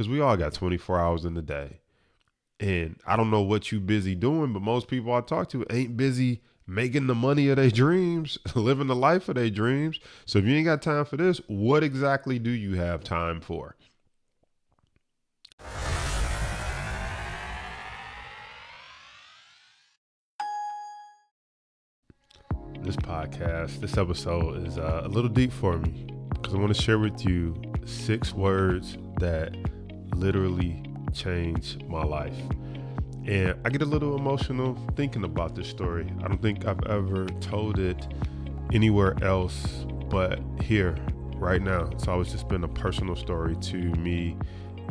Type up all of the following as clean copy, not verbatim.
because we all got 24 hours in the day. And I don't know what you busy doing, but most people I talk to ain't busy making the money of their dreams, living the life of their dreams. So if you ain't got time for this, what exactly do you have time for? This episode is a little deep for me because I want to share with you 6 words that literally changed my life. And I get a little emotional thinking about this story. I don't think I've ever told it anywhere else but here, right now. It's always just been a personal story to me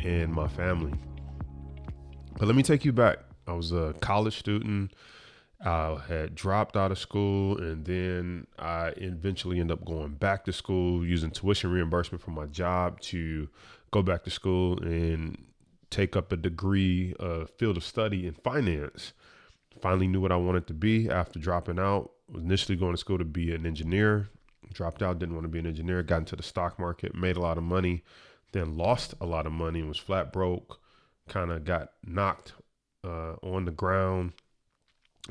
and my family. But let me take you back. I was a college student. I had dropped out of school, and then I eventually ended up going back to school using tuition reimbursement from my job to go back to school and take up a degree, field of study in finance. Finally knew what I wanted to be after dropping out. Was initially going to school to be an engineer. Dropped out, didn't want to be an engineer. Got into the stock market, made a lot of money, then lost a lot of money and was flat broke. Kind of got knocked on the ground.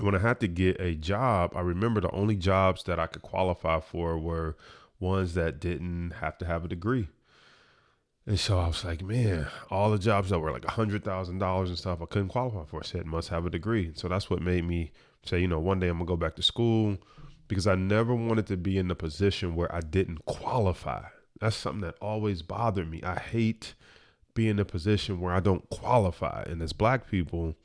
When I had to get a job, I remember the only jobs that I could qualify for were ones that didn't have to have a degree. And so I was like, man, all the jobs that were like $100,000 and stuff, I couldn't qualify for. I said, must have a degree. So that's what made me say, one day I'm gonna go back to school, because I never wanted to be in the position where I didn't qualify. That's something that always bothered me. I hate being in a position where I don't qualify. And as Black people,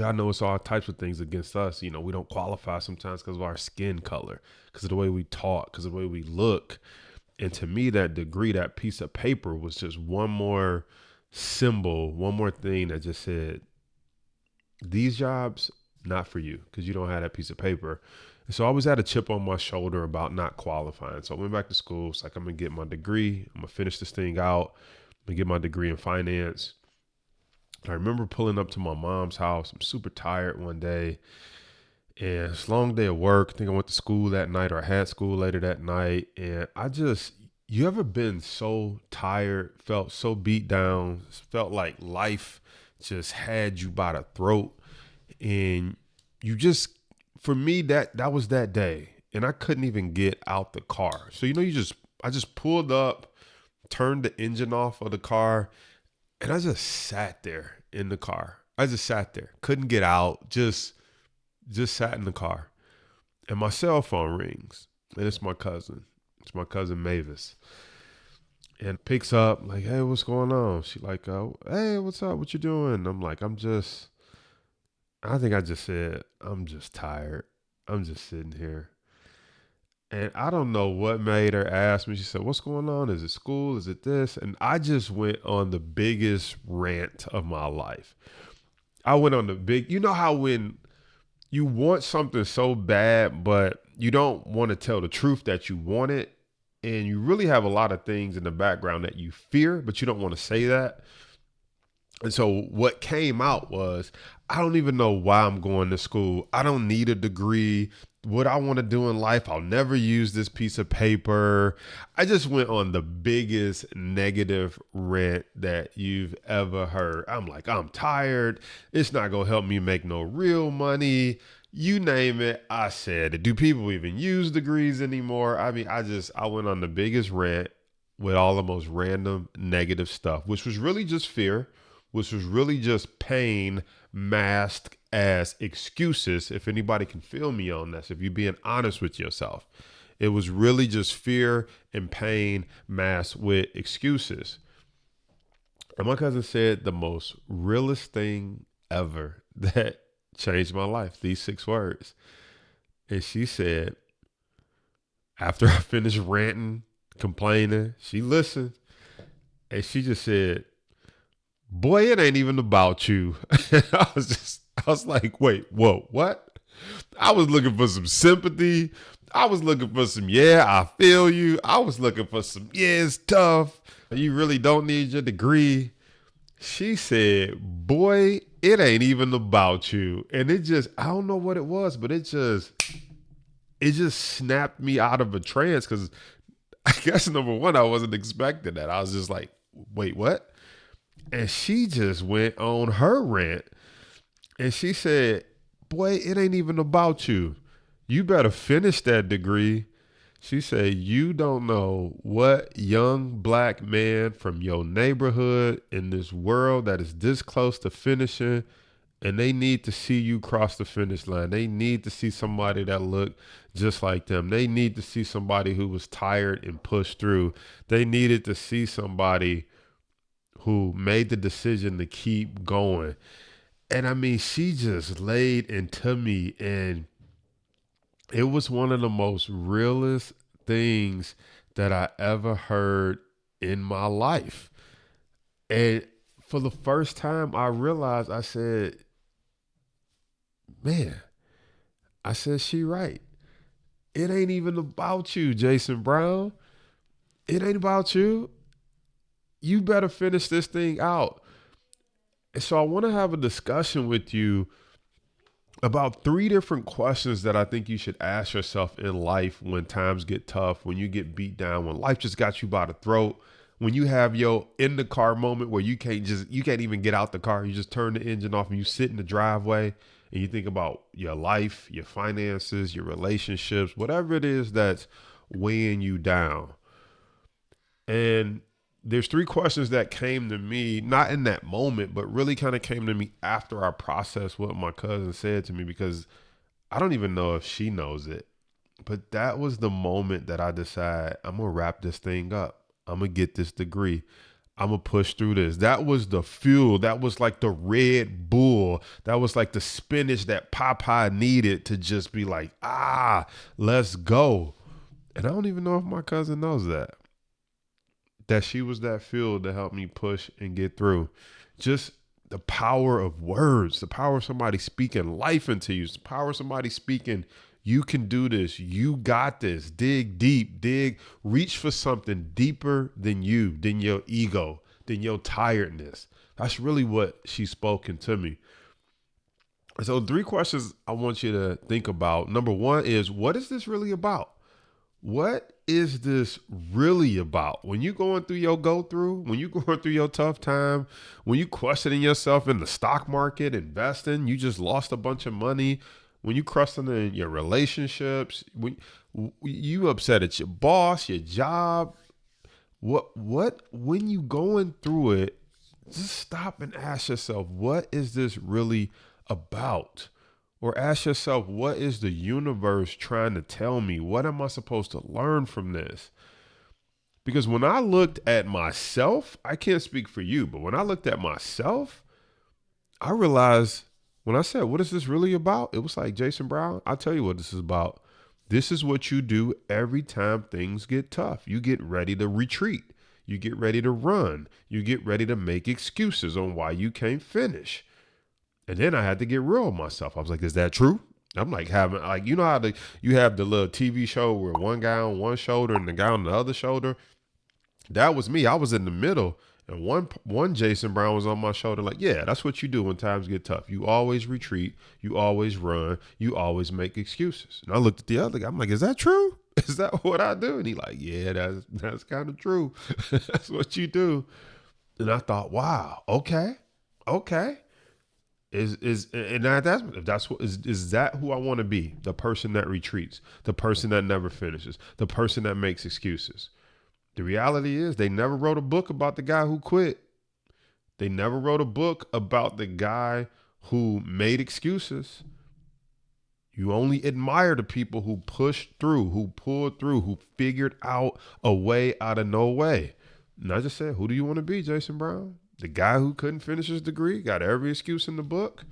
I know it's all types of things against us. We don't qualify sometimes because of our skin color, because of the way we talk, because of the way we look. And to me, that degree, that piece of paper was just one more symbol, one more thing that just said, these jobs, not for you, because you don't have that piece of paper. And so I always had a chip on my shoulder about not qualifying. So I went back to school. It's like, I'm going to get my degree. I'm going to finish this thing out. I'm going to get my degree in finance. I remember pulling up to my mom's house. I'm super tired one day, and it's a long day of work. I think I went to school that night, or I had school later that night. And you ever been so tired, felt so beat down, felt like life just had you by the throat, and for me, that was that day, and I couldn't even get out the car. So, I just pulled up, turned the engine off of the car, and I just sat there in the car. I just sat there, couldn't get out, just sat in the car. And my cell phone rings, and it's my cousin. It's my cousin Mavis. And picks up like, hey, what's going on? She like, hey, what's up? What you doing? I'm like, I think I just said, I'm just tired. I'm just sitting here. And I don't know what made her ask me. She said, what's going on? Is it school? Is it this? And I just went on the biggest rant of my life. I went on how when you want something so bad, but you don't want to tell the truth that you want it, and you really have a lot of things in the background that you fear, but you don't want to say that. And so what came out was, I don't even know why I'm going to school. I don't need a degree. What I want to do in life, I'll never use this piece of paper. I just went on the biggest negative rant that you've ever heard. I'm like, I'm tired. It's not going to help me make no real money. You name it, I said it. Do people even use degrees anymore? I mean, I went on the biggest rant with all the most random negative stuff, which was really just fear, which was really just pain masked as excuses. If anybody can feel me on this, if you're being honest with yourself, it was really just fear and pain masked with excuses. And my cousin said the most realest thing ever that changed my life, these 6 words. And she said, after I finished ranting, complaining, she listened, and she just said, boy, it ain't even about you. I was like, wait, whoa, what? I was looking for some sympathy. I was looking for some, yeah, I feel you. I was looking for some, yeah, it's tough. You really don't need your degree. She said, boy, it ain't even about you. And I don't know what it was, but it just snapped me out of a trance, because I guess, number one, I wasn't expecting that. I was just like, wait, what? And she just went on her rant and she said, boy, it ain't even about you. You better finish that degree. She said, you don't know what young black man from your neighborhood in this world that is this close to finishing, and they need to see you cross the finish line. They need to see somebody that looked just like them. They need to see somebody who was tired and pushed through. They needed to see somebody who made the decision to keep going. And I mean, she just laid into me, and it was one of the most realest things that I ever heard in my life. And for the first time, I realized, I said, man, I said, she right. It ain't even about you, Jason Brown. It ain't about you. You better finish this thing out. And so I want to have a discussion with you about 3 different questions that I think you should ask yourself in life when times get tough, when you get beat down, when life just got you by the throat, when you have your in the car moment where you can't even get out the car. You just turn the engine off and you sit in the driveway and you think about your life, your finances, your relationships, whatever it is that's weighing you down. And there's 3 questions that came to me, not in that moment, but really kind of came to me after I processed what my cousin said to me, because I don't even know if she knows it. But that was the moment that I decided I'm going to wrap this thing up. I'm going to get this degree. I'm going to push through this. That was the fuel. That was like the Red Bull. That was like the spinach that Popeye needed to just be like, let's go. And I don't even know if my cousin knows that she was that fuel to help me push and get through. Just the power of words, the power of somebody speaking life into you, the power of somebody speaking, you can do this, you got this, dig deep, reach for something deeper than you, than your ego, than your tiredness. That's really what she's spoken to me. So 3 questions I want you to think about. Number 1 is, what is this really about? What is this really about? When you going through your when you going through your tough time, when you questioning yourself in the stock market, investing, you just lost a bunch of money, when you questioning your relationships, when you upset at your boss, your job, when you going through it, just stop and ask yourself, what is this really about? Or ask yourself, what is the universe trying to tell me? What am I supposed to learn from this? Because when I looked at myself, I can't speak for you, but when I looked at myself, I realized when I said, what is this really about? It was like, Jason Brown, I'll tell you what this is about. This is what you do every time things get tough. You get ready to retreat. You get ready to run. You get ready to make excuses on why you can't finish. And then I had to get real with myself. I was like, is that true? I'm like having, like, you know how you have the little TV show where one guy on one shoulder and the guy on the other shoulder? That was me. I was in the middle. And one Jason Brown was on my shoulder like, yeah, that's what you do when times get tough. You always retreat. You always run. You always make excuses. And I looked at the other guy. I'm like, is that true? Is that what I do? And he like, yeah, that's kind of true. That's what you do. And I thought, wow, okay. Is that who I want to be? The person that retreats, the person that never finishes, the person that makes excuses. The reality is they never wrote a book about the guy who quit. They never wrote a book about the guy who made excuses. You only admire the people who pushed through, who pulled through, who figured out a way out of no way. And I just said, who do you want to be, Jason Brown? The guy who couldn't finish his degree, got every excuse in the book?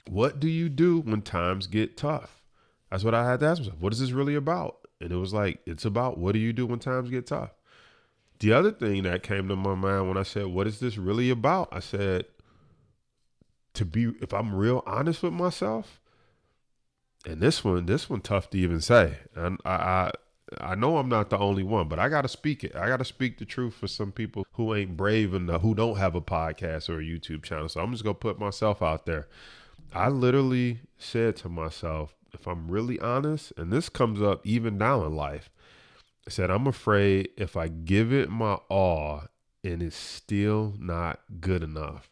What do you do when times get tough? That's what I had to ask myself. What is this really about? And it was like, it's about what do you do when times get tough? The other thing that came to my mind when I said, what is this really about? I said, if I'm real honest with myself, and this one tough to even say. And I know I'm not the only one, but I got to speak it. I got to speak the truth for some people who ain't brave enough, who don't have a podcast or a YouTube channel. So I'm just going to put myself out there. I literally said to myself, if I'm really honest, and this comes up even now in life, I said, I'm afraid if I give it my all and it's still not good enough.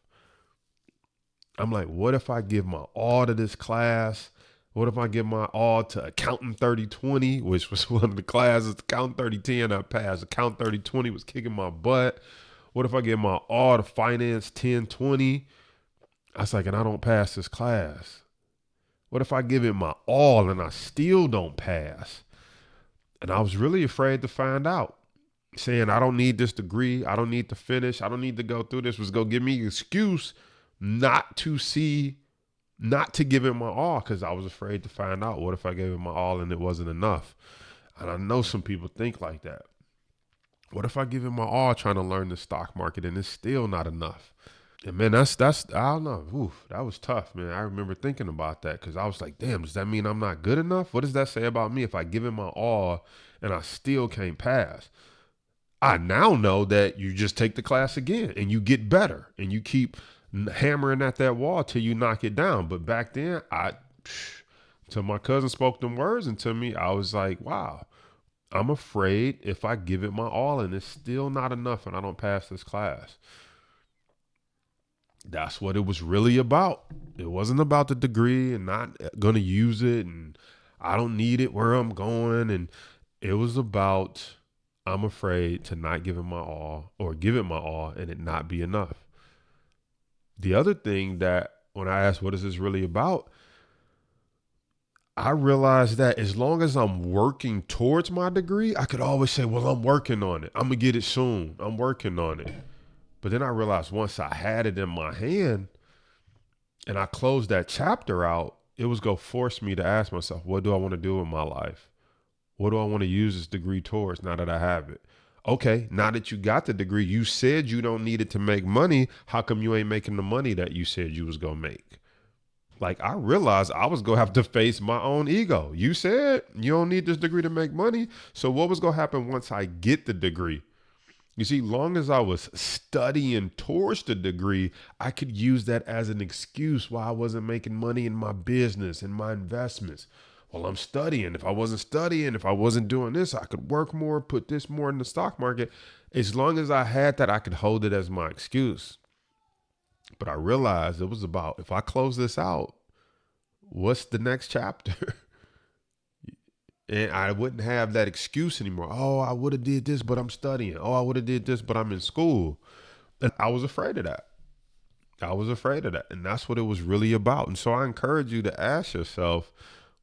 I'm like, what if I give my all to this class? What if I give my all to Accounting 3020, which was one of the classes, Accounting 3010 I passed. Accounting 3020 was kicking my butt. What if I give my all to Finance 1020? I was like, and I don't pass this class. What if I give it my all and I still don't pass? And I was really afraid to find out. Saying I don't need this degree, I don't need to finish, I don't need to go through this was gonna give me an excuse not to see, not to give it my all, because I was afraid to find out. What if I gave it my all and it wasn't enough? And I know some people think like that. What if I give it my all trying to learn the stock market and it's still not enough? And man, that's I don't know. Oof, that was tough, man. I remember thinking about that because I was like, damn, does that mean I'm not good enough? What does that say about me if I give it my all and I still can't pass? I now know that you just take the class again and you get better and you keep hammering at that wall till you knock it down. But back then, till my cousin spoke them words into me, I was like, wow, I'm afraid if I give it my all and it's still not enough and I don't pass this class. That's what it was really about. It wasn't about the degree and not going to use it and I don't need it where I'm going. And it was about, I'm afraid to not give it my all or give it my all and it not be enough. The other thing that when I asked, what is this really about? I realized that as long as I'm working towards my degree, I could always say, well, I'm working on it. I'm going to get it soon. I'm working on it. But then I realized once I had it in my hand and I closed that chapter out, it was going to force me to ask myself, what do I want to do in my life? What do I want to use this degree towards now that I have it? Okay, now that you got the degree, you said you don't need it to make money. How come you ain't making the money that you said you was going to make? Like, I realized I was going to have to face my own ego. You said you don't need this degree to make money. So what was going to happen once I get the degree? You see, long as I was studying towards the degree, I could use that as an excuse why I wasn't making money in my business and my investments. Well, I'm studying. If I wasn't studying, if I wasn't doing this, I could work more, put this more in the stock market. As long as I had that, I could hold it as my excuse. But I realized it was about, if I close this out, what's the next chapter? And I wouldn't have that excuse anymore. Oh, I would have did this, but I'm studying. Oh, I would have did this, but I'm in school. And I was afraid of that. I was afraid of that. And that's what it was really about. And so I encourage you to ask yourself,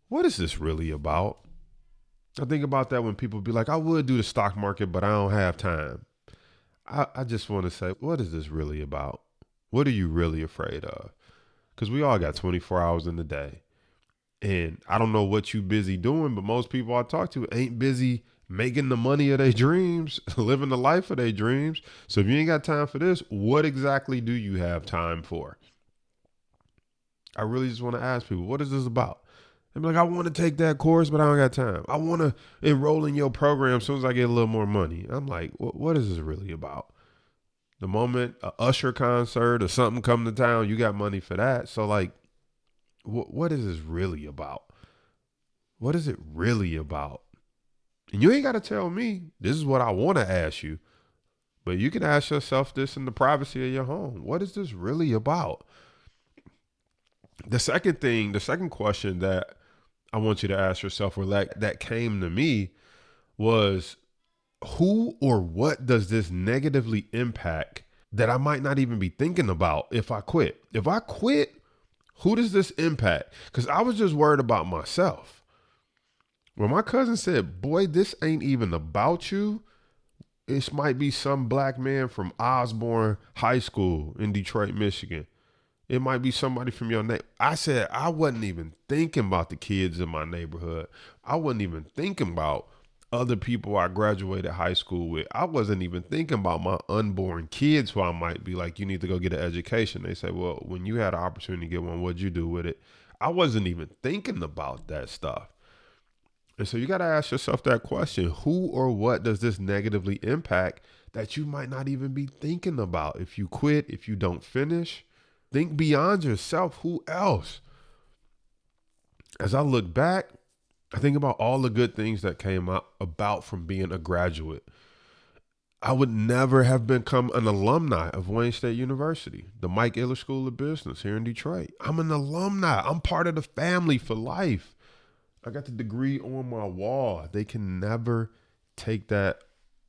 what is this really about? I think about that when people be like, I would do the stock market, but I don't have time. I just want to say, what is this really about? What are you really afraid of? Because we all got 24 hours in the day. And I don't know what you busy doing, but most people I talk to ain't busy making the money of their dreams, living the life of their dreams. So if you ain't got time for this, what exactly do you have time for? I really just want to ask people, what is this about? They're like, I want to take that course, but I don't got time. I want to enroll in your program as soon as I get a little more money. I'm like, what is this really about? The moment a Usher concert or something come to town, you got money for that. So like, what is this really about? What is it really about? And you ain't got to tell me. This is what I want to ask you. But you can ask yourself this in the privacy of your home. What is this really about? The second question that I want you to ask yourself, or that came to me, was who or what does this negatively impact that I might not even be thinking about if I quit? If I quit, who does this impact? Because I was just worried about myself. When my cousin said, boy, this ain't even about you. This might be some black man from Osborne High School in Detroit, Michigan. It might be somebody from your neighborhood. I said, I wasn't even thinking about the kids in my neighborhood. I wasn't even thinking about other people I graduated high school with. I wasn't even thinking about my unborn kids who I might be like, you need to go get an education. They say, well, when you had an opportunity to get one, what'd you do with it? I wasn't even thinking about that stuff. And so you got to ask yourself that question. Who or what does this negatively impact that you might not even be thinking about? If you quit, if you don't finish, think beyond yourself. Who else? As I look back, I think about all the good things that came about from being a graduate. I would never have become an alumni of Wayne State University, the Mike Iller School of Business here in Detroit. I'm an alumni. I'm part of the family for life. I got the degree on my wall. They can never take that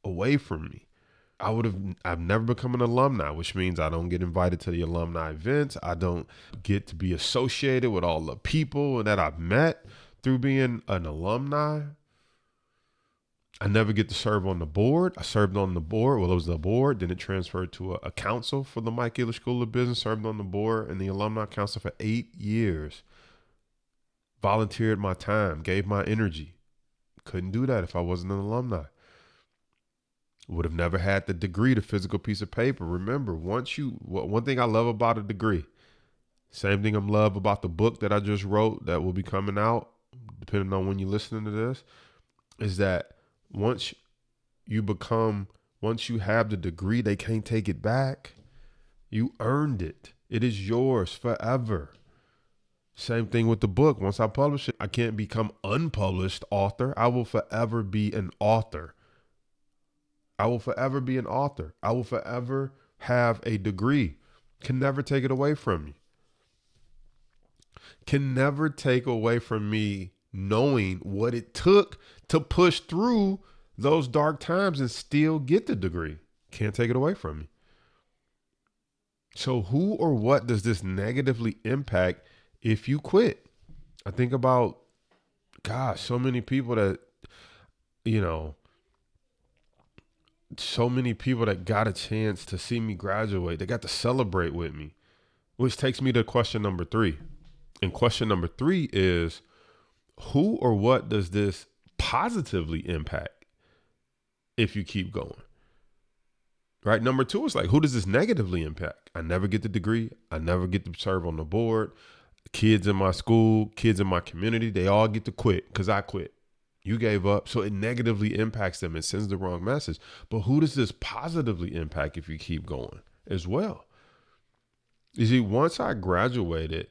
away from me. I've never become an alumni, which means I don't get invited to the alumni events. I don't get to be associated with all the people that I've met through being an alumni. I never get to serve on the board. I served on the board. Well, it was the board. Then it transferred to a council for the Mike Iller School of Business. Served on the board and the alumni council for 8 years. Volunteered my time, gave my energy. Couldn't do that if I wasn't an alumni. Would have never had the degree, the physical piece of paper. Remember, one thing I love about a degree, same thing I love about the book that I just wrote that will be coming out, depending on when you're listening to this, is that once you have the degree, they can't take it back. You earned it. It is yours forever. Same thing with the book. Once I publish it, I can't become unpublished author. I will forever be an author. I will forever be an author. I will forever have a degree. Can never take it away from me. Can never take away from me knowing what it took to push through those dark times and still get the degree. Can't take it away from me. So who or what does this negatively impact if you quit? I think about, gosh, so many people that, so many people that got a chance to see me graduate. They got to celebrate with me, which takes me to question number 3. And question number 3 is, who or what does this positively impact if you keep going? Right? Number 2 is like, who does this negatively impact? I never get the degree. I never get to serve on the board. Kids in my school, kids in my community, they all get to quit because I quit. You gave up. So it negatively impacts them and sends the wrong message. But who does this positively impact if you keep going as well? You see, once I graduated,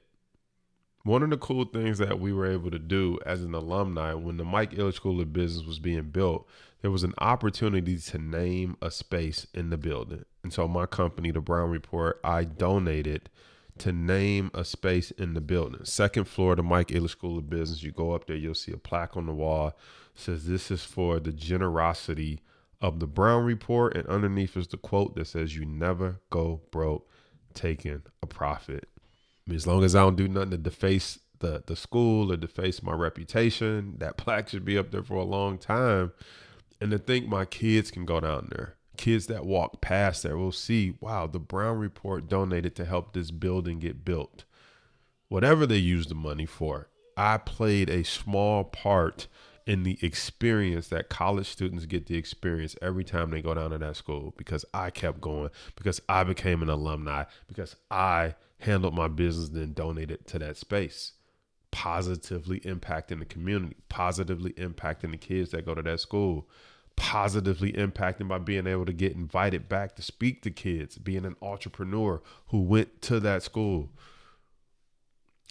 one of the cool things that we were able to do as an alumni, when the Mike Iller School of Business was being built, there was an opportunity to name a space in the building. And so my company, the Brown Report, I donated to name a space in the building. 2nd floor, the Mike Iller School of Business. You go up there, you'll see a plaque on the wall. It says, "This is for the generosity of the Brown Report." And underneath is the quote that says, "You never go broke taking a profit." I mean, as long as I don't do nothing to deface the school or deface my reputation, that plaque should be up there for a long time. And to think my kids can go down there. Kids that walk past there will see, wow, the Brown Report donated to help this building get built. Whatever they use the money for, I played a small part in the experience that college students get to experience every time they go down to that school, because I kept going, because I became an alumni, because I handled my business and then donated to that space, positively impacting the community, positively impacting the kids that go to that school, positively impacting by being able to get invited back to speak to kids, being an entrepreneur who went to that school.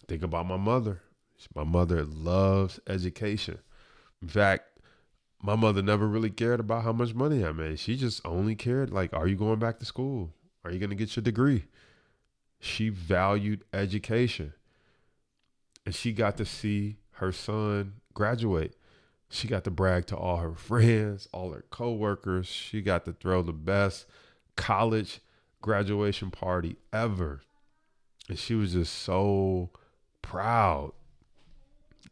Think about my mother. My mother loves education. In fact, my mother never really cared about how much money I made. She just only cared, like, are you going back to school? Are you going to get your degree? She valued education. And she got to see her son graduate. She got to brag to all her friends, all her coworkers. She got to throw the best college graduation party ever. And she was just so proud.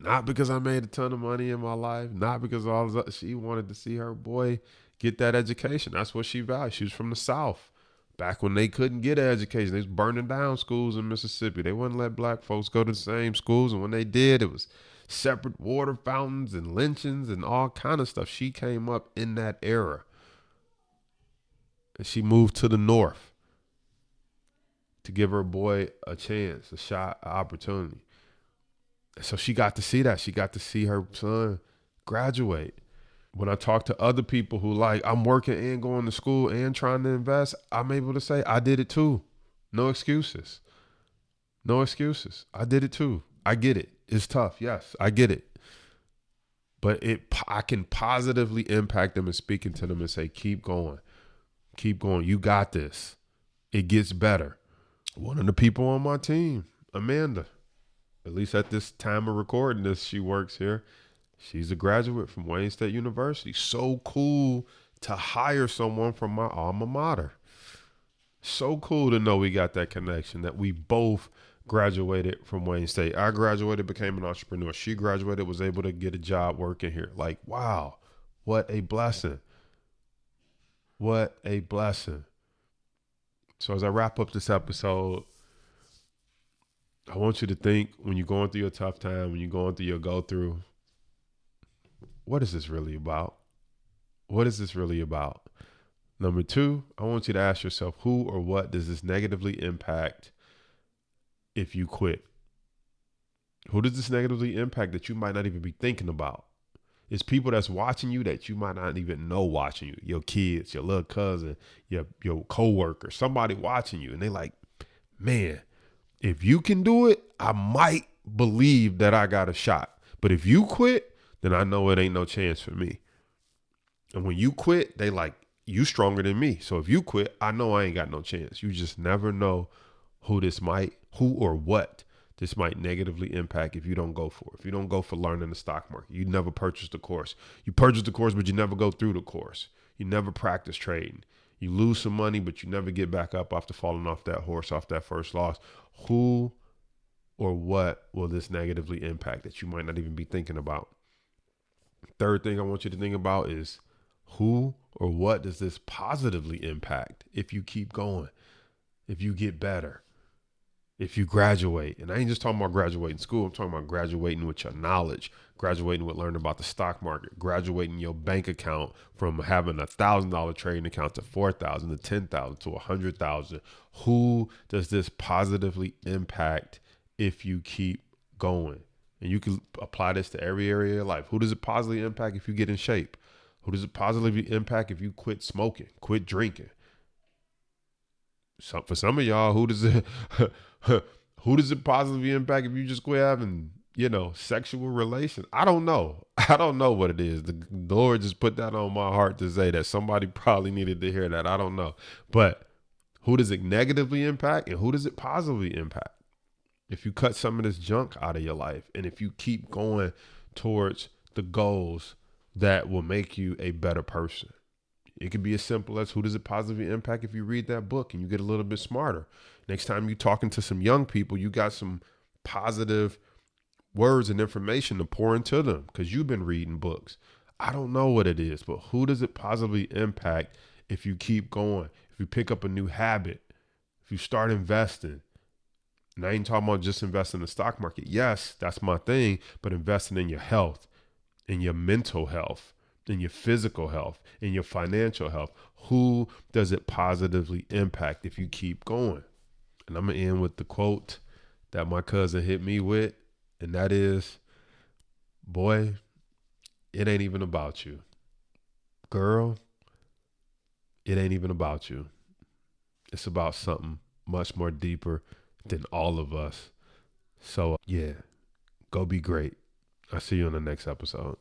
Not because I made a ton of money in my life, not because all of that. She wanted to see her boy get that education. That's what she valued. She was from the South. Back when they couldn't get an education, they was burning down schools in Mississippi. They wouldn't let black folks go to the same schools. And when they did, it was separate water fountains and lynchings and all kind of stuff. She came up in that era. And she moved to the North to give her boy a chance, a shot, an opportunity. So she got to see that. She got to see her son graduate. When I talk to other people who like, I'm working and going to school and trying to invest, I'm able to say, I did it too. No excuses. No excuses. I did it too. I get it. It's tough. Yes, I get it. But I can positively impact them and speaking to them and say, keep going. Keep going. You got this. It gets better. One of the people on my team, Amanda, at least at this time of recording this, she works here. She's a graduate from Wayne State University. So cool to hire someone from my alma mater. So cool to know we got that connection, that we both graduated from Wayne State. I graduated, became an entrepreneur. She graduated, was able to get a job working here. Like, wow, what a blessing. What a blessing. So as I wrap up this episode, I want you to think, when you're going through your tough time, when you're going through your go through, what is this really about? What is this really about? Number two, I want you to ask yourself, who or what does this negatively impact if you quit? Who does this negatively impact that you might not even be thinking about? It's people that's watching you that you might not even know watching you. Your kids, your little cousin, your coworker, somebody watching you. And they like, man, if you can do it, I might believe that I got a shot. But if you quit, then I know it ain't no chance for me. And when you quit, they like, you stronger than me. So if you quit, I know I ain't got no chance. You just never know who or what this might negatively impact if you don't go for it. If you don't go for learning the stock market, you never purchase the course. You purchase the course, but you never go through the course. You never practice trading. You lose some money, but you never get back up after falling off that horse, off that first loss. Who or what will this negatively impact that you might not even be thinking about? Third thing I want you to think about is, who or what does this positively impact if you keep going, if you get better, if you graduate? And I ain't just talking about graduating school. I'm talking about graduating with your knowledge, graduating with learning about the stock market, graduating your bank account from having $1,000 trading account to 4,000 to 10,000 to 100,000. Who does this positively impact if you keep going? And you can apply this to every area of your life. Who does it positively impact if you get in shape? Who does it positively impact if you quit smoking, quit drinking? For some of y'all, who does it positively impact if you just quit having, sexual relations? I don't know. I don't know what it is. The Lord just put that on my heart to say that somebody probably needed to hear that. I don't know. But who does it negatively impact and who does it positively impact? If you cut some of this junk out of your life and if you keep going towards the goals that will make you a better person. It could be as simple as, who does it positively impact if you read that book and you get a little bit smarter? Next time you're talking to some young people, you got some positive words and information to pour into them because you've been reading books. I don't know what it is, but who does it positively impact if you keep going, if you pick up a new habit, if you start investing? And I ain't talking about just investing in the stock market. Yes, that's my thing, but investing in your health, in your mental health, in your physical health, in your financial health. Who does it positively impact if you keep going? And I'm going to end with the quote that my cousin hit me with, and that is, boy, it ain't even about you. Girl, it ain't even about you. It's about something much more deeper than all of us. So, yeah, go be great. I'll see you on the next episode.